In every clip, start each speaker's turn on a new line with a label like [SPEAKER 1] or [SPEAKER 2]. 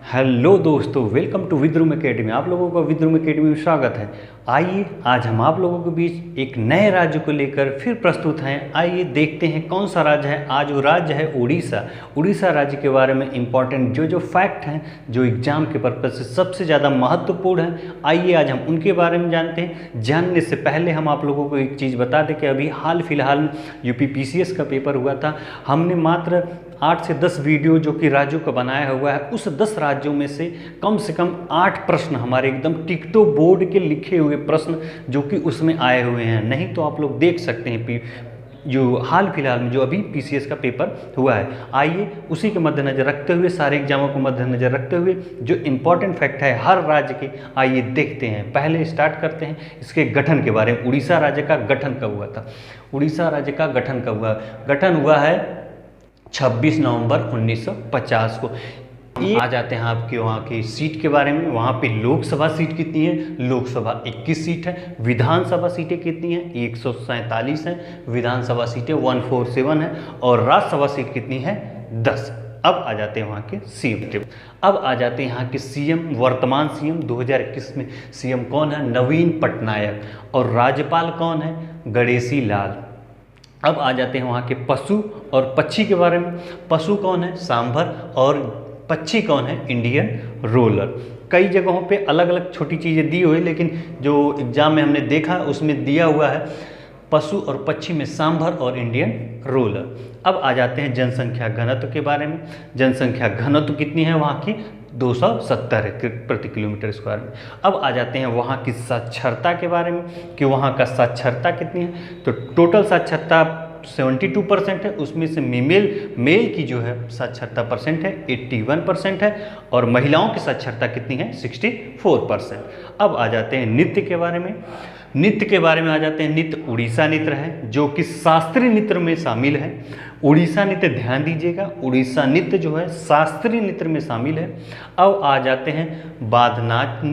[SPEAKER 1] Hello दोस्तों, welcome to विद्रुम academy. आप लोगों का विद्रुम एकेडमी में स्वागत है। आइए आज हम आप लोगों के बीच एक नए राज्य को लेकर फिर प्रस्तुत हैं। आइए देखते हैं कौन सा राज्य है। आज वो राज्य है उड़ीसा। उड़ीसा राज्य के बारे में इम्पॉर्टेंट जो फैक्ट हैं, जो एग्जाम के पर्पज से सबसे ज़्यादा महत्वपूर्ण हैं, आइए आज हम उनके बारे में जानते हैं। जानने से पहले हम आप लोगों को एक चीज़ बता दें कि अभी हाल फिलहाल में यूपी पीसीएस का पेपर हुआ था। हमने मात्र 8 से 10 वीडियो जो कि राज्यों का बनाया हुआ है, उस 10 राज्यों में से कम 8 प्रश्न हमारे एकदम टिकटो बोर्ड के लिखे हुए प्रश्न जो कि उसमें आए हुए हैं। नहीं तो आप लोग देख सकते हैं जो हाल फिलहाल में जो अभी पीसीएस का पेपर हुआ है। आइए उसी के मद्देनज़र रखते हुए, सारे एग्जामों को मद्देनज़र रखते हुए जो इम्पोर्टेंट फैक्ट है हर राज्य के, आइए देखते हैं। पहले स्टार्ट करते हैं इसके गठन के बारे में। उड़ीसा राज्य का गठन कब हुआ था? उड़ीसा राज्य का गठन कब हुआ? गठन हुआ है 26 नवंबर 1950 को। ये आ जाते हैं आपके वहाँ की सीट के बारे में। वहाँ पे लोकसभा सीट कितनी है? लोकसभा 21 सीट है। विधानसभा सीटें कितनी हैं? 147 हैं। विधानसभा सीटें 147 है। और राज्यसभा सीट कितनी है? 10। अब आ जाते हैं वहाँ के सीएम। अब आ जाते हैं यहाँ के सीएम। वर्तमान सीएम 2021 में सीएम कौन है? नवीन पटनायक। और राज्यपाल कौन है? गणेशी लाल। अब आ जाते हैं वहाँ के पशु और पक्षी के बारे में। पशु कौन है? सांभर। और पक्षी कौन है? Indian roller. कई जगहों पे अलग अलग छोटी चीज़ें दी हुई, लेकिन जो एग्जाम में हमने देखा उसमें दिया हुआ है पशु और पक्षी में सांभर और इंडियन रोलर। अब आ जाते हैं जनसंख्या घनत्व के बारे में। जनसंख्या घनत्व कितनी है वहाँ की? 270 है प्रति किलोमीटर स्क्वायर में। अब आ जाते हैं वहाँ की साक्षरता के बारे में कि वहाँ का साक्षरता कितनी है। तो टोटल साक्षरता 72% है, उसमें से मेल की जो है साक्षरता परसेंट है 81% है। और महिलाओं की साक्षरता कितनी है? 64%। अब आ जाते हैं नृत्य के बारे में। नृत्य के बारे में आ जाते हैं। नृत्य उड़ीसा नृत्य है जो कि शास्त्रीय नृत्य में शामिल है। उड़ीसा नृत्य, ध्यान दीजिएगा, उड़ीसा नृत्य जो है शास्त्रीय नृत्य में शामिल है। अब आ जाते हैं बाघ नाच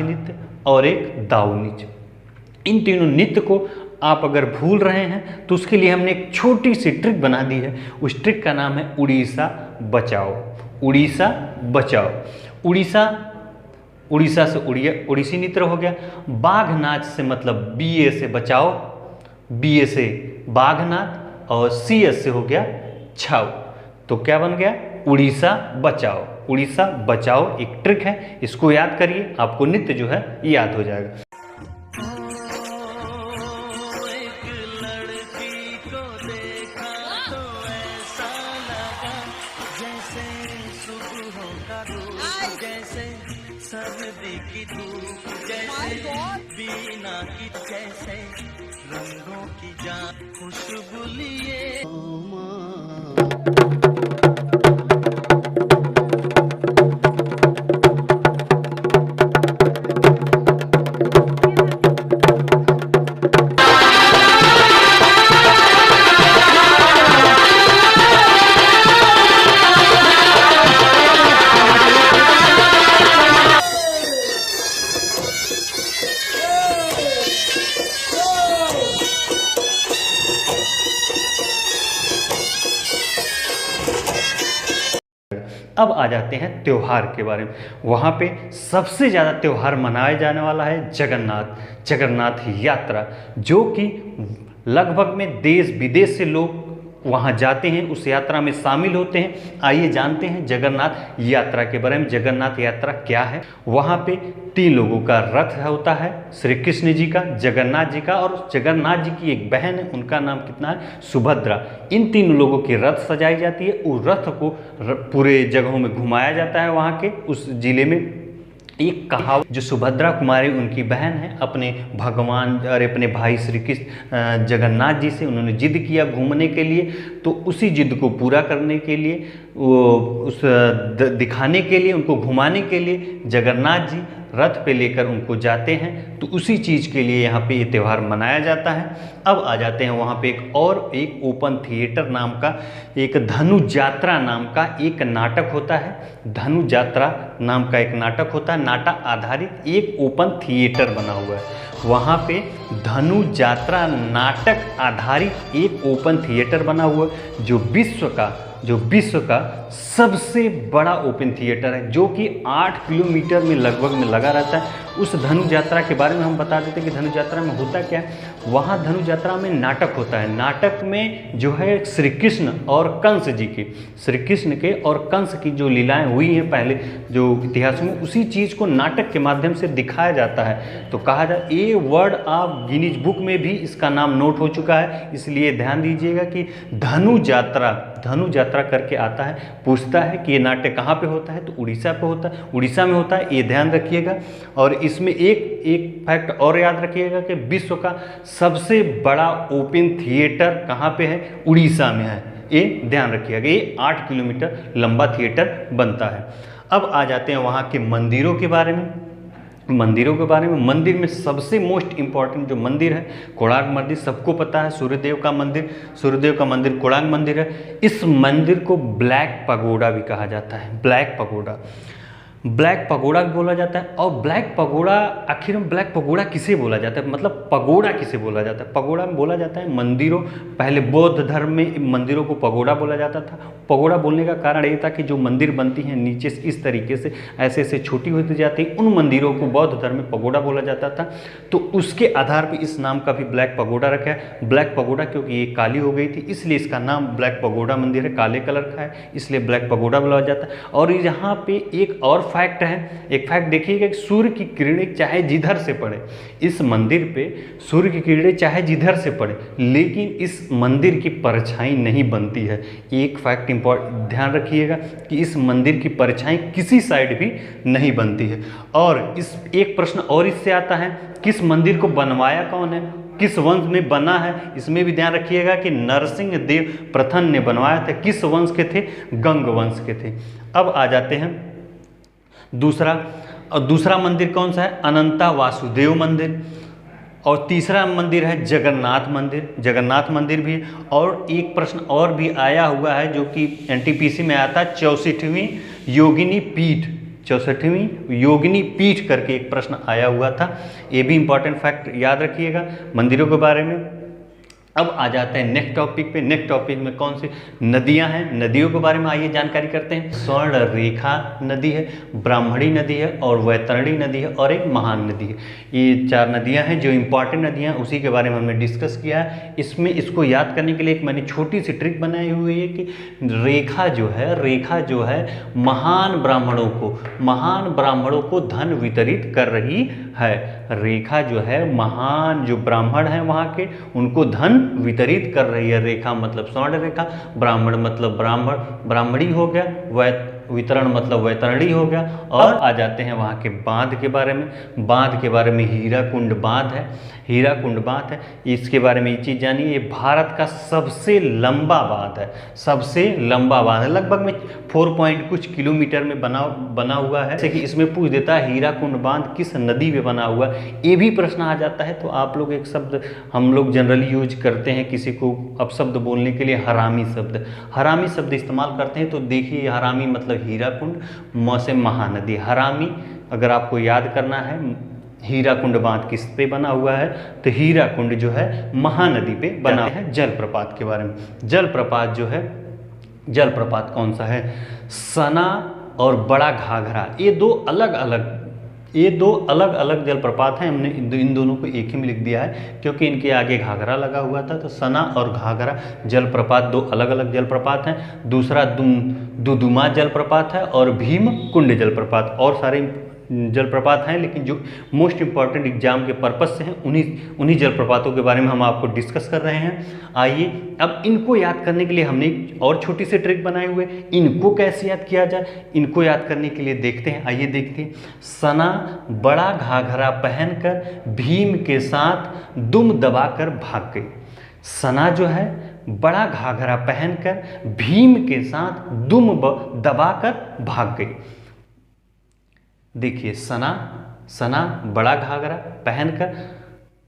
[SPEAKER 1] नृत्य और एक दाऊ नृत्य। इन तीनों नृत्य को आप अगर भूल रहे हैं तो उसके लिए हमने एक छोटी सी ट्रिक बना दी है। उस ट्रिक का नाम है उड़ीसा बचाओ। उड़ीसा बचाओ। उड़ीसा से उड़ीसी नृत्य हो गया। बाघ नाच से मतलब बीए से बचाओ, बीए से बाघ नाच, और सीएस से हो गया छाओ। तो क्या बन गया? उड़ीसा बचाओ। उड़ीसा बचाओ एक ट्रिक है, इसको याद करिए, आपको नृत्य जो है याद हो जाएगा।
[SPEAKER 2] सर्दी की धूप जैसे, बीना की जैसे, रंगों की जान खुशबू लिए।
[SPEAKER 1] अब आ जाते हैं त्यौहार के बारे में। वहाँ पे सबसे ज़्यादा त्यौहार मनाया जाने वाला है जगन्नाथ यात्रा, जो कि लगभग में देश विदेश से लोग वहाँ जाते हैं, उस यात्रा में शामिल होते हैं। आइए जानते हैं जगन्नाथ यात्रा के बारे में। जगन्नाथ यात्रा क्या है? वहाँ पे 3 लोगों का रथ होता है, श्री कृष्ण जी का, जगन्नाथ जी का, और जगन्नाथ जी की एक बहन है, उनका नाम कितना है? सुभद्रा। इन 3 लोगों की रथ सजाई जाती है। उस रथ को पूरे जगहों में घुमाया जाता है। वहाँ के उस जिले में एक कहावत, जो सुभद्रा कुमारी उनकी बहन है, अपने भगवान और अपने भाई श्री कृष्ण जगन्नाथ जी से उन्होंने जिद किया घूमने के लिए। तो उसी जिद को पूरा करने के लिए, दिखाने के लिए, उनको घुमाने के लिए जगन्नाथ जी रथ पे लेकर उनको जाते हैं। तो उसी चीज़ के लिए यहाँ पे ये त्यौहार मनाया जाता है। अब आ जाते हैं वहाँ पे एक ओपन थिएटर नाम का, एक धनु यात्रा नाम का एक नाटक होता है। धनु यात्रा नाम का एक नाटक होता है। नाटक आधारित एक ओपन थिएटर बना हुआ है। वहाँ पे धनु यात्रा नाटक आधारित एक ओपन थिएटर बना हुआ जो विश्व का जो विश्व का सबसे बड़ा ओपन थिएटर है, जो कि 8 किलोमीटर में लगभग में लगा रहता है। उस धनु यात्रा के बारे में हम बता देते हैं कि धनु यात्रा में होता क्या है। वहाँ धनु यात्रा में नाटक होता है। नाटक में जो है श्री कृष्ण और कंस जी की, श्री कृष्ण के और कंस की जो लीलाएं हुई हैं पहले जो इतिहास में, उसी चीज़ को नाटक के माध्यम से दिखाया जाता है। तो कहा जाए ये वर्ड ऑफ गिनीज बुक में भी इसका नाम नोट हो चुका है। इसलिए ध्यान दीजिएगा कि धनु यात्रा करके आता है। पूछता है कि ये नाट्य कहाँ पे होता है, तो उड़ीसा पे होता है, उड़ीसा में होता है, ये ध्यान रखिएगा। और इसमें एक फैक्ट और याद रखिएगा कि विश्व का सबसे बड़ा ओपन थिएटर कहाँ पे है, उड़ीसा में है। ये ध्यान रखिएगा। ये 8 किलोमीटर लंबा थिएटर बनता है। अब आ जाते हैं वहाँ के मंदिरों के बारे में। मंदिर में सबसे मोस्ट इम्पॉर्टेंट जो मंदिर है कोणार्क मंदिर, सबको पता है। सूर्यदेव का मंदिर कोणार्क मंदिर है। इस मंदिर को ब्लैक पगोडा भी कहा जाता है। ब्लैक पगोडा बोला जाता है। और ब्लैक पगोडा, आखिर में ब्लैक पगोडा किसे बोला जाता है, मतलब पगोडा किसे बोला जाता है। पगोडा में बोला जाता है मंदिरों, पहले बौद्ध धर्म में मंदिरों को पगोडा बोला जाता था। पगोडा बोलने का कारण ये था कि जो मंदिर बनती हैं नीचे से इस तरीके से ऐसे ऐसे छोटी होती जाती, उन मंदिरों को बौद्ध धर्म में पगोडा बोला जाता था। तो उसके आधार पर इस नाम का भी ब्लैक पगोडा रखा है। ब्लैक पगोडा क्योंकि ये काली हो गई थी, इसलिए इसका नाम ब्लैक पगोडा मंदिर है। काले कलर का है इसलिए ब्लैक पगोडा बोला जाता है। और यहाँ पे एक और फैक्ट है, एक फैक्ट देखिएगा कि सूर्य की किरणें चाहे जिधर से पड़े, इस मंदिर पे सूर्य की किरणें चाहे जिधर से पड़े, लेकिन इस मंदिर की परछाई नहीं बनती है। एक फैक्ट ध्यान रखिएगा कि इस मंदिर की परछाई किसी साइड भी नहीं बनती है। और इस एक प्रश्न और इससे आता है, किस मंदिर को बनवाया कौन है, किस वंश में बना है, इसमें भी ध्यान रखिएगा कि नरसिंह देव प्रथम ने बनवाया था। किस वंश के थे, गंग वंश के थे। अब आ जाते हैं दूसरा मंदिर कौन सा है, अनंता वासुदेव मंदिर। और तीसरा मंदिर है जगन्नाथ मंदिर भी। और एक प्रश्न और भी आया हुआ है जो कि एनटीपीसी में आया था, 64वीं योगिनी पीठ करके एक प्रश्न आया हुआ था। ये भी इंपॉर्टेंट फैक्ट याद रखिएगा मंदिरों के बारे में। अब आ जाते हैं नेक्स्ट टॉपिक पे। नेक्स्ट टॉपिक में कौन सी नदियां हैं, नदियों के बारे में आइए जानकारी करते हैं। स्वर्ण रेखा नदी है, ब्राह्मणी नदी है और वैतरणी नदी है और एक महान नदी है। ये 4 नदियां हैं जो इंपॉर्टेंट नदियां हैं, उसी के बारे में हमने डिस्कस किया है। इसमें इसको याद करने के लिए एक मैंने छोटी सी ट्रिक बनाई हुई है कि रेखा जो है महान ब्राह्मणों को धन वितरित कर रही है। रेखा जो है महान जो ब्राह्मण हैं वहाँ के, उनको धन वितरित कर रही है। रेखा मतलब स्वर्ण रेखा, ब्राह्मण मतलब ब्राह्मणी हो गया, वितरण मतलब वैतरणी हो गया। और आ जाते हैं वहाँ के बांध के बारे में। हीराकुंड बांध है। इसके बारे में ये चीज़ जानिए, ये भारत का सबसे लंबा बांध है। लगभग में 4 कुछ किलोमीटर में बना हुआ है। जैसे कि इसमें पूछ देता है हीराकुंड बांध किस नदी में बना हुआ है, ये भी प्रश्न आ जाता है। तो आप लोग एक शब्द हम लोग जनरली यूज करते हैं किसी को अपशब्द बोलने के लिए, हरामी शब्द इस्तेमाल करते हैं। तो देखिए हरामी मतलब हीराकुंड, म से महानदी। हरामी अगर आपको याद करना है, हीराकुंड बांध किस पे बना हुआ है, तो हीराकुंड जो है महानदी पे बना है। जलप्रपात के बारे में, जलप्रपात कौन सा है, सना और बड़ा घाघरा। ये दो अलग अलग जलप्रपात हैं। हमने इन दोनों को एक ही में लिख दिया है क्योंकि इनके आगे घाघरा लगा हुआ था। तो सना और घाघरा जलप्रपात 2 अलग अलग जलप्रपात हैं। दूसरा दुदुमा जलप्रपात है और भीम कुंड जलप्रपात। और सारे जलप्रपात हैं, लेकिन जो मोस्ट इम्पॉर्टेंट एग्जाम के पर्पस से हैं उन्हीं जलप्रपातों के बारे में हम आपको डिस्कस कर रहे हैं। आइए अब इनको याद करने के लिए हमने एक और छोटी सी ट्रिक बनाए हुए, इनको कैसे याद किया जाए, इनको याद करने के लिए देखते हैं। आइए देखते हैं। सना बड़ा घाघरा पहनकर भीम के साथ दुम दबाकर भाग गई। सना जो है बड़ा घाघरा पहनकर भीम के साथ दुम दबाकर भाग गई। देखिए सना बड़ा घाघरा पहनकर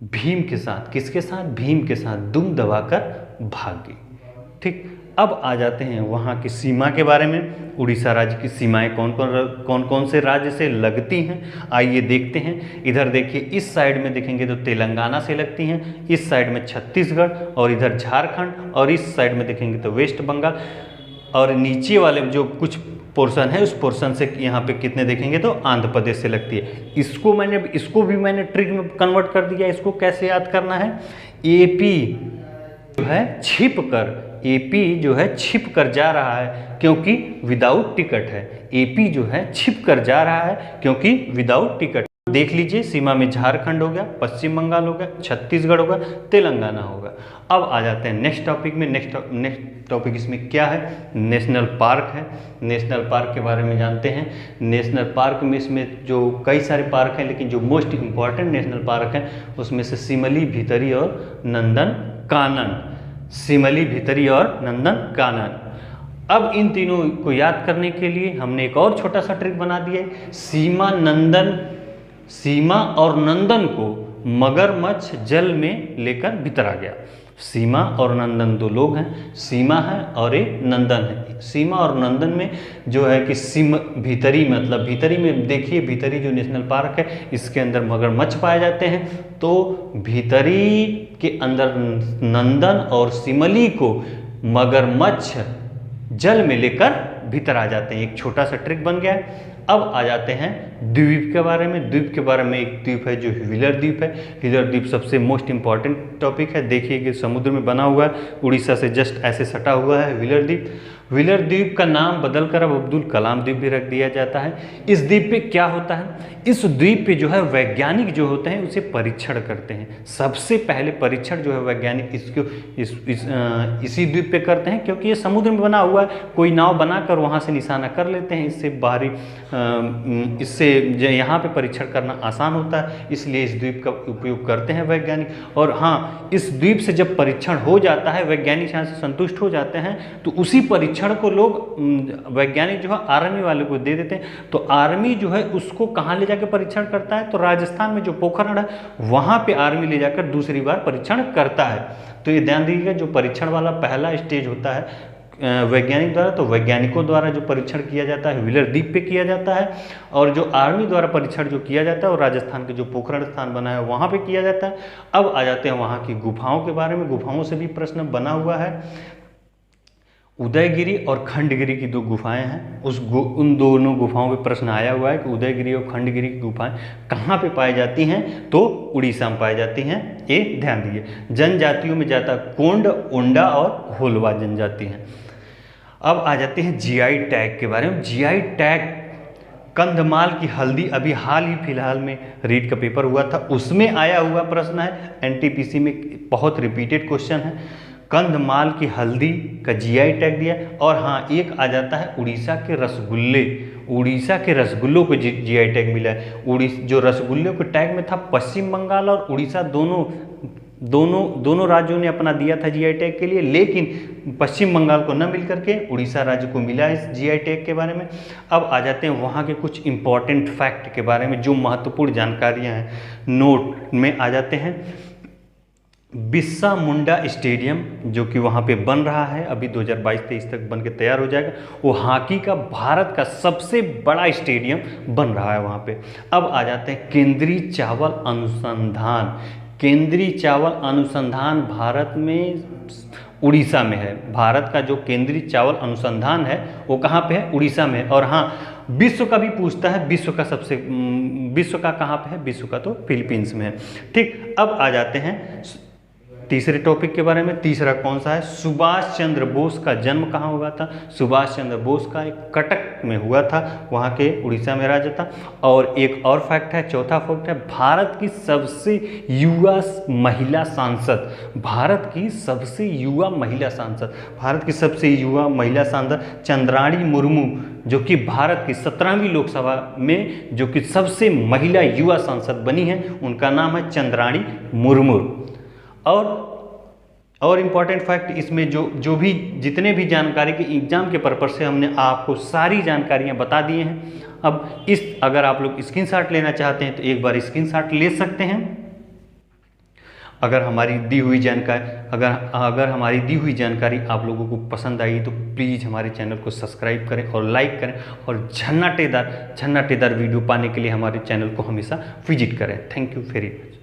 [SPEAKER 1] भीम के साथ, किसके साथ, भीम के साथ दुम दबाकर भाग गई। ठीक, अब आ जाते हैं वहाँ की सीमा के बारे में। उड़ीसा राज्य की सीमाएं कौन कौन से राज्य से लगती हैं, आइए देखते हैं। इधर देखिए, इस साइड में देखेंगे तो तेलंगाना से लगती हैं, इस साइड में छत्तीसगढ़ और इधर झारखंड, और इस साइड में देखेंगे तो वेस्ट बंगाल। और नीचे वाले जो कुछ पोर्शन है उस पोर्शन से यहाँ पे कितने देखेंगे तो आंध्र प्रदेश से लगती है। इसको भी मैंने ट्रिक में कन्वर्ट कर दिया। इसको कैसे याद करना है, एपी जो है छिप कर, एपी जो है छिप कर जा रहा है क्योंकि विदाउट टिकट है। एपी जो है छिप कर जा रहा है क्योंकि विदाउट टिकट। देख लीजिए, सीमा में झारखंड हो गया, पश्चिम बंगाल हो गया, छत्तीसगढ़ होगा, तेलंगाना होगा। अब आ जाते हैं नेक्स्ट टॉपिक में। नेक्स्ट टॉपिक इसमें क्या है, नेशनल पार्क है। नेशनल पार्क के बारे में जानते हैं। नेशनल पार्क में इसमें जो कई सारे पार्क हैं, लेकिन जो मोस्ट इम्पॉर्टेंट नेशनल पार्क हैं उसमें से सिमली, भीतरी और नंदन कानन। सिमली, भीतरी और नंदन कानन। अब इन तीनों को याद करने के लिए हमने एक और छोटा सा ट्रिक बना दिया है। सीमा और नंदन को मगरमच्छ जल में लेकर भीतर आ गया। सीमा और नंदन दो लोग हैं, सीमा है और एक नंदन है। सीमा और नंदन में जो है कि भीतरी, मतलब भीतरी में देखिए, भीतरी जो नेशनल पार्क है इसके अंदर मगरमच्छ पाए जाते हैं, तो भीतरी के अंदर नंदन और सिमली को मगरमच्छ जल में लेकर भीतर आ जाते हैं। एक छोटा सा ट्रिक बन गया है। अब आ जाते हैं द्वीप के बारे में। द्वीप के बारे में एक द्वीप है जो व्हीलर द्वीप है। व्हीलर द्वीप सबसे मोस्ट इंपॉर्टेंट टॉपिक है। देखिए कि समुद्र में बना हुआ है, उड़ीसा से जस्ट ऐसे सटा हुआ है व्हीलर द्वीप। व्हीलर द्वीप का नाम बदलकर अब अब्दुल कलाम द्वीप भी रख दिया जाता है। इस द्वीप पे क्या होता है, इस द्वीप पे जो है वैज्ञानिक जो होते हैं उसे परीक्षण करते हैं। सबसे पहले परीक्षण जो है वैज्ञानिक इसी द्वीप पे करते हैं, क्योंकि ये समुद्र में बना हुआ है। कोई नाव बनाकर वहाँ से निशाना कर लेते हैं, इससे यहाँ पे परीक्षण करना आसान होता है, इसलिए इस द्वीप का उपयोग करते हैं वैज्ञानिक। और हाँ, इस द्वीप से जब परीक्षण हो जाता है, वैज्ञानिक यहाँ से संतुष्ट हो जाते हैं, तो उसी परीक्षण को लोग वैज्ञानिक जो है आर्मी वाले को दे देते हैं। तो आर्मी जो है उसको कहाँ ले जाकर परीक्षण करता है, तो राजस्थान में जो पोखरण है वहाँ पे आर्मी ले जाकर दूसरी बार परीक्षण करता है। तो ये ध्यान दीजिएगा, जो परीक्षण वाला पहला स्टेज होता है वैज्ञानिक द्वारा, तो वैज्ञानिकों द्वारा जो परीक्षण किया जाता है व्हीलर द्वीप पे किया जाता है। और जो आर्मी द्वारा परीक्षण जो किया जाता है और राजस्थान के जो पोखरण स्थान बना है वहाँ पे किया जाता है। अब आ जाते हैं वहाँ की गुफाओं के बारे में। गुफाओं से भी प्रश्न बना हुआ है। उदयगिरी और खंडगिरी की दो गुफाएं हैं, उन दोनों गुफाओं पे प्रश्न आया हुआ है कि उदयगिरी और खंडगिरी की गुफाएं कहाँ पे पाई जाती हैं, तो उड़ीसा में पाई जाती हैं। ये ध्यान दीजिए। जनजातियों में जाता कोंड, ओंडा और होलवा जनजाति हैं। अब आ जाते हैं जीआई टैग के बारे में। जीआई टैग, कंधमाल की हल्दी अभी हाल ही फिलहाल में रीट का पेपर हुआ था, उसमें आया हुआ प्रश्न है। एनटीपीसी में बहुत रिपीटेड क्वेश्चन है। कंधमाल की हल्दी का जीआई टैग दिया। और हाँ, एक आ जाता है उड़ीसा के रसगुल्ले। उड़ीसा के रसगुल्लों को जीआई टैग मिला है। जो रसगुल्ले को टैग में था, पश्चिम बंगाल और उड़ीसा दोनों राज्यों ने अपना दिया था जीआई टैग के लिए, लेकिन पश्चिम बंगाल को न मिल करके उड़ीसा राज्य को मिला इस जीआई टैग के बारे में। अब आ जाते हैं वहाँ के कुछ इंपॉर्टेंट फैक्ट के बारे में, जो महत्वपूर्ण जानकारियाँ हैं नोट में आ जाते हैं। बिरसा मुंडा स्टेडियम जो कि वहाँ पे बन रहा है, अभी 2022-23 तक बन के तैयार हो जाएगा। वो हॉकी का भारत का सबसे बड़ा स्टेडियम बन रहा है वहाँ पे। अब आ जाते हैं केंद्रीय चावल अनुसंधान। केंद्रीय चावल अनुसंधान भारत में उड़ीसा में है। भारत का जो केंद्रीय चावल अनुसंधान है वो कहाँ पे है, उड़ीसा में है। और हाँ, विश्व का भी पूछता है, विश्व का कहाँ पे है, विश्व का तो फिलीपींस में है। ठीक, अब आ जाते हैं तीसरे टॉपिक के बारे में। तीसरा कौन सा है, सुभाष चंद्र बोस का जन्म कहाँ हुआ था। सुभाष चंद्र बोस का एक कटक में हुआ था, वहाँ के उड़ीसा में राज्य था। और एक और फैक्ट है, चौथा फैक्ट है, भारत की सबसे युवा महिला सांसद, भारत की सबसे युवा महिला सांसद चंद्राणी मुर्मू, जो कि भारत की 17वीं लोकसभा में जो कि सबसे महिला युवा सांसद बनी है, उनका नाम है चंद्राणी मुर्मू। और इम्पॉर्टेंट फैक्ट इसमें जो भी जितने भी जानकारी के एग्जाम के पर्पज से हमने आपको सारी जानकारियां बता दिए हैं। अब अगर आप लोग स्क्रीनशॉट लेना चाहते हैं तो एक बार स्क्रीनशॉट ले सकते हैं। अगर हमारी दी हुई जानकारी आप लोगों को पसंद आई तो प्लीज़ हमारे चैनल को सब्सक्राइब करें और लाइक करें, और झन्नाटेदार वीडियो पाने के लिए हमारे चैनल को हमेशा विजिट करें। Thank you very much.